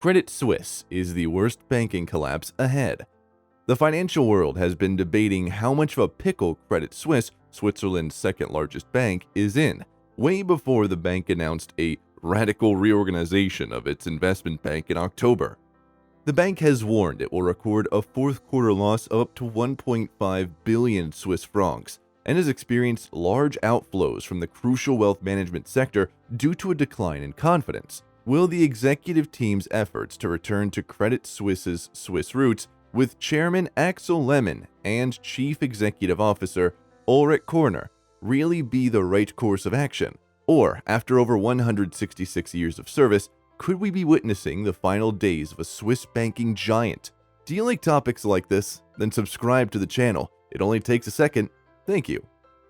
Credit Suisse is the worst banking collapse ahead. The financial world has been debating how much of a pickle Credit Suisse, Switzerland's second largest bank, is in, way before the bank announced a radical reorganization of its investment bank in October. The bank has warned it will record a fourth quarter loss of up to 1.5 billion Swiss francs and has experienced large outflows from the crucial wealth management sector due to a decline in confidence. Will the executive team's efforts to return to Credit Suisse's Swiss roots with Chairman Axel Lehmann and Chief Executive Officer Ulrich Körner really be the right course of action? Or, after over 166 years of service, could we be witnessing the final days of a Swiss banking giant? Do you like topics like this? Then subscribe to the channel. It only takes a second. Thank you.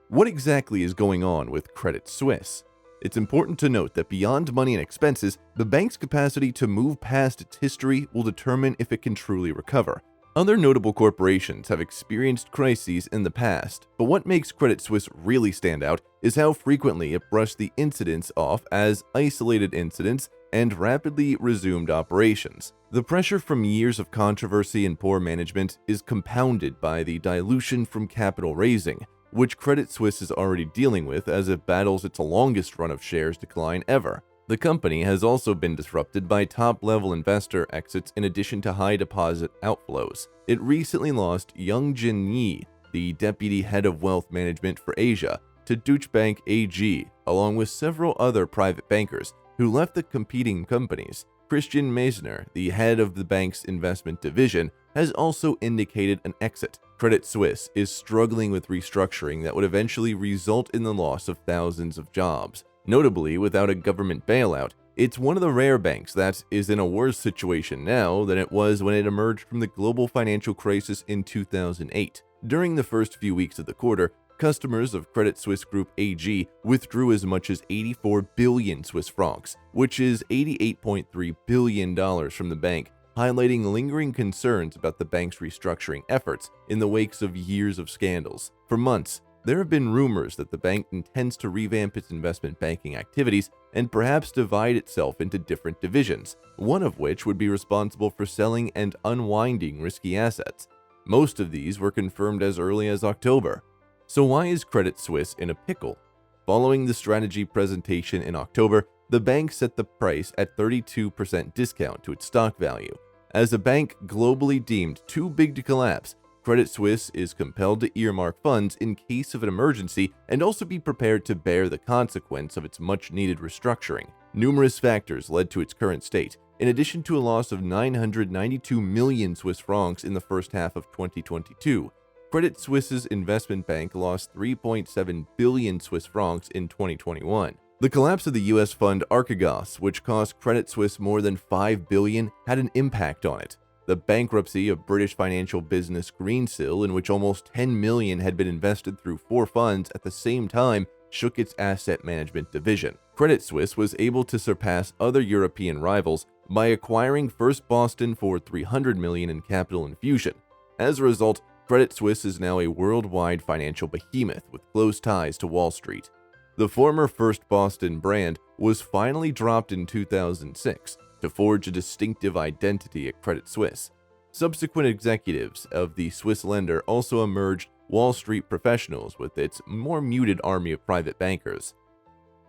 What exactly is going on with Credit Suisse? It's important to note that beyond money and expenses, the bank's capacity to move past its history will determine if it can truly recover. Other notable corporations have experienced crises in the past, but what makes Credit Suisse really stand out is how frequently it brushed the incidents off as isolated incidents and rapidly resumed operations. The pressure from years of controversy and poor management is compounded by the dilution from capital raising, which Credit Suisse is already dealing with as it battles its longest run of shares decline ever. The company has also been disrupted by top-level investor exits in addition to high deposit outflows. It recently lost Young Jin Yi, the deputy head of wealth management for Asia, to Deutsche Bank AG, along with several other private bankers who left the competing companies. Christian Meissner, the head of the bank's investment division, has also indicated an exit. Credit Suisse is struggling with restructuring that would eventually result in the loss of thousands of jobs. Notably, without a government bailout, it's one of the rare banks that is in a worse situation now than it was when it emerged from the global financial crisis in 2008. During the first few weeks of the quarter, customers of Credit Suisse Group AG withdrew as much as 84 billion Swiss francs, which is $88.3 billion from the bank, highlighting lingering concerns about the bank's restructuring efforts in the wake of years of scandals. For months, there have been rumors that the bank intends to revamp its investment banking activities and perhaps divide itself into different divisions, one of which would be responsible for selling and unwinding risky assets. Most of these were confirmed as early as October. So why is Credit Suisse in a pickle? Following the strategy presentation in October, the bank set the price at 32% discount to its stock value. As a bank globally deemed too big to collapse, Credit Suisse is compelled to earmark funds in case of an emergency and also be prepared to bear the consequence of its much-needed restructuring. Numerous factors led to its current state, in addition to a loss of 992 million Swiss francs in the first half of 2022. Credit Suisse's investment bank lost 3.7 billion Swiss francs in 2021. The collapse of the U.S. fund Archegos, which cost Credit Suisse more than $5 billion, had an impact on it. The bankruptcy of British financial business Greensill, in which almost $10 million had been invested through 4 funds at the same time, shook its asset management division. Credit Suisse was able to surpass other European rivals by acquiring First Boston for $300 million in capital infusion. As a result, Credit Suisse is now a worldwide financial behemoth with close ties to Wall Street. The former First Boston brand was finally dropped in 2006 to forge a distinctive identity at Credit Suisse. Subsequent executives of the Swiss lender also emerged Wall Street professionals with its more muted army of private bankers.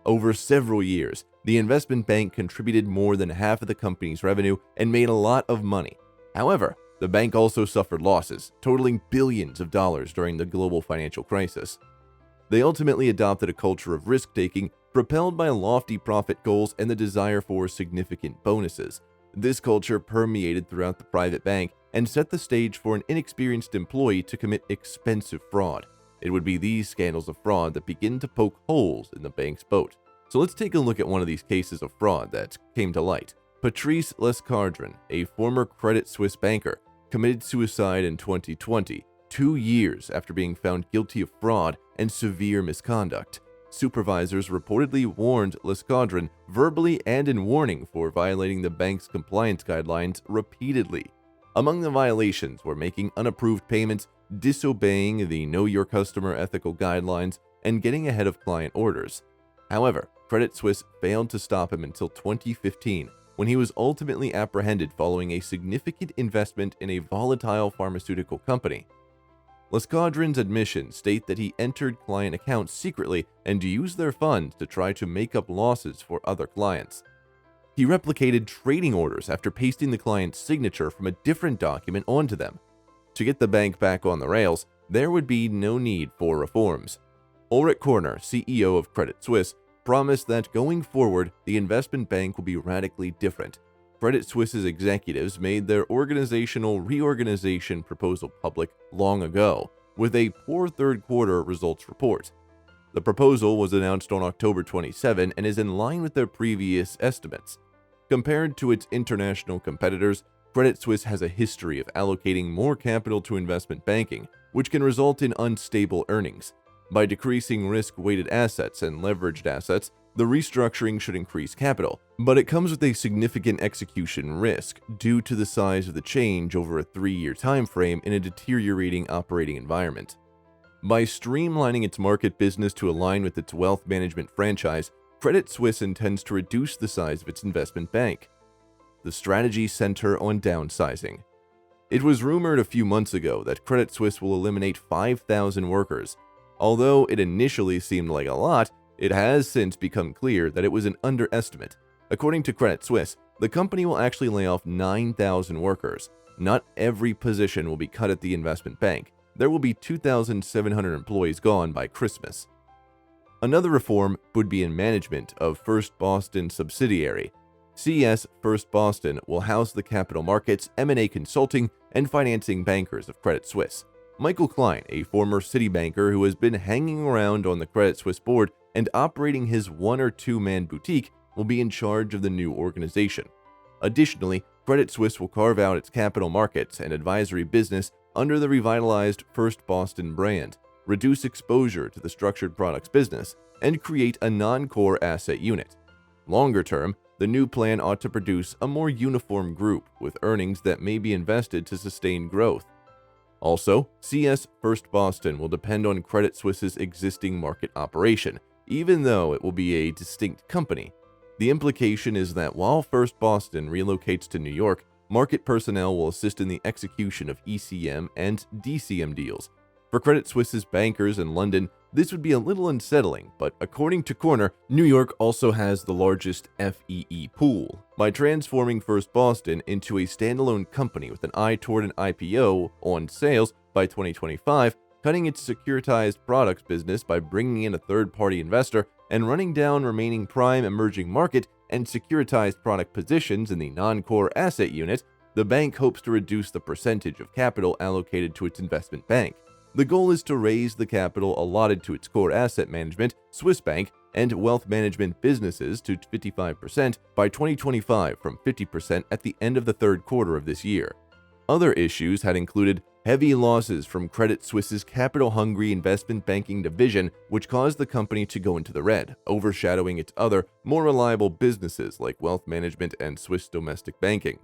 Over several years, the investment bank contributed more than half of the company's revenue and made a lot of money. However, the bank also suffered losses, totaling billions of dollars during the global financial crisis. They ultimately adopted a culture of risk-taking propelled by lofty profit goals and the desire for significant bonuses. This culture permeated throughout the private bank and set the stage for an inexperienced employee to commit expensive fraud. It would be these scandals of fraud that begin to poke holes in the bank's boat. So let's take a look at one of these cases of fraud that came to light. Patrice Lescardrin, a former Credit Suisse banker, committed suicide in 2020, 2 years after being found guilty of fraud and severe misconduct. Supervisors reportedly warned Lescardrin verbally and in warning for violating the bank's compliance guidelines repeatedly. Among the violations were making unapproved payments, disobeying the Know Your Customer ethical guidelines, and getting ahead of client orders. However, Credit Suisse failed to stop him until 2015, when he was ultimately apprehended following a significant investment in a volatile pharmaceutical company. Lescadrin's admissions state that he entered client accounts secretly and used their funds to try to make up losses for other clients. He replicated trading orders after pasting the client's signature from a different document onto them. To get the bank back on the rails, there would be no need for reforms. Ulrich Körner, CEO of Credit Suisse, promised that going forward, the investment bank will be radically different. Credit Suisse's executives made their organizational reorganization proposal public long ago, with a poor third-quarter results report. The proposal was announced on October 27 and is in line with their previous estimates. Compared to its international competitors, Credit Suisse has a history of allocating more capital to investment banking, which can result in unstable earnings. By decreasing risk-weighted assets and leveraged assets, the restructuring should increase capital, but it comes with a significant execution risk due to the size of the change over a 3-year time frame in a deteriorating operating environment. By streamlining its market business to align with its wealth management franchise, Credit Suisse intends to reduce the size of its investment bank. The strategies center on downsizing. It was rumored a few months ago that Credit Suisse will eliminate 5,000 workers. Although it initially seemed like a lot, it has since become clear that it was an underestimate. According to Credit Suisse, the company will actually lay off 9,000 workers. Not every position will be cut at the investment bank. There will be 2,700 employees gone by Christmas. Another reform would be in management of First Boston subsidiary. CS First Boston will house the capital markets, M&A consulting, and financing bankers of Credit Suisse. Michael Klein, a former Citi banker who has been hanging around on the Credit Suisse board and operating his 1- or 2-man boutique, will be in charge of the new organization. Additionally, Credit Suisse will carve out its capital markets and advisory business under the revitalized First Boston brand, reduce exposure to the structured products business, and create a non-core asset unit. Longer term, the new plan ought to produce a more uniform group with earnings that may be invested to sustain growth. Also, CS First Boston will depend on Credit Suisse's existing market operation, even though it will be a distinct company. The implication is that while First Boston relocates to New York, market personnel will assist in the execution of ECM and DCM deals. For Credit Suisse's bankers in London, this would be a little unsettling, but according to Körner, New York also has the largest FEE pool. By transforming First Boston into a standalone company with an eye toward an IPO on sales by 2025, cutting its securitized products business by bringing in a third-party investor, and running down remaining prime emerging market and securitized product positions in the non-core asset unit, the bank hopes to reduce the percentage of capital allocated to its investment bank. The goal is to raise the capital allotted to its core asset management, Swiss Bank, and wealth management businesses to 55% by 2025 from 50% at the end of the third quarter of this year. Other issues had included heavy losses from Credit Suisse's capital-hungry investment banking division, which caused the company to go into the red, overshadowing its other, more reliable businesses like wealth management and Swiss domestic banking.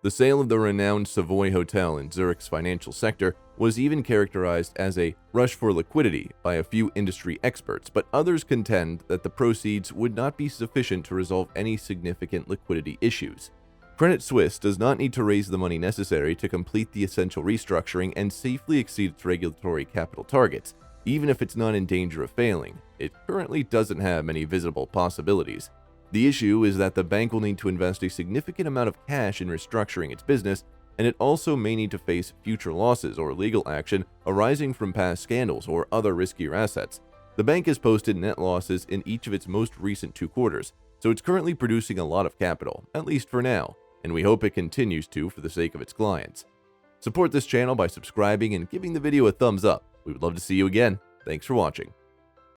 The sale of the renowned Savoy Hotel in Zurich's financial sector was even characterized as a rush for liquidity by a few industry experts, but others contend that the proceeds would not be sufficient to resolve any significant liquidity issues. Credit Suisse does not need to raise the money necessary to complete the essential restructuring and safely exceed its regulatory capital targets, even if it's not in danger of failing. It currently doesn't have many visible possibilities. The issue is that the bank will need to invest a significant amount of cash in restructuring its business, and it also may need to face future losses or legal action arising from past scandals or other riskier assets. The bank has posted net losses in each of its most recent 2 quarters, so it's currently producing a lot of capital, at least for now, and we hope it continues to for the sake of its clients. Support this channel by subscribing and giving the video a thumbs up. We would love to see you again. Thanks for watching.